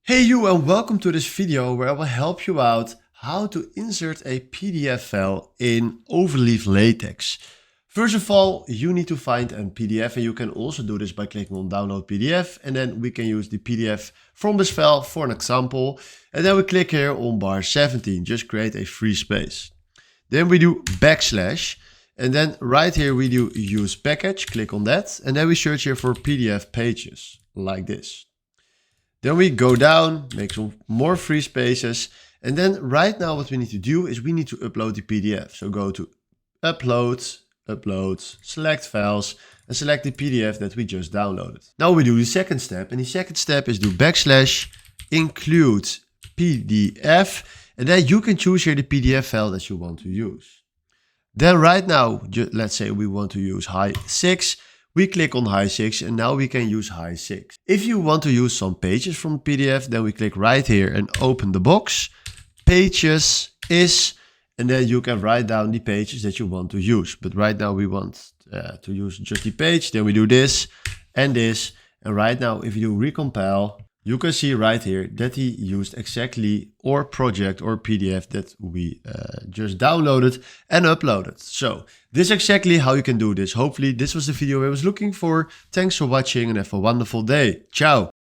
Hey you, and welcome to this video where I will help you out how to insert a PDF file in Overleaf LaTeX. First of all, you need to find a PDF, and you can also do this by clicking on download PDF, and then we can use the PDF from this file for an example. And then we click here on bar 17, just create a free space. Then we do backslash, and then right here we do use package, click on that, and then we search here for PDF pages like this. Then we go down, make some more free spaces. And then right now what we need to do is we need to upload the PDF. So go to upload, select files, and select the PDF that we just downloaded. Now we do the second step. And the second step is do backslash include PDF. And then you can choose here the PDF file that you want to use. Then right now, let's say we want to use high 6. We click on high 6 and now we can use high 6. If you want to use some pages from the PDF, then we click right here and open the box. Pages is, and then you can write down the pages that you want to use. But right now we want to use just the page. Then we do this and this. And right now if you do recompile, you can see right here that he used exactly our project or PDF that we just downloaded and uploaded. So this is exactly how you can do this. Hopefully this was the video I was looking for. Thanks for watching and have a wonderful day. Ciao.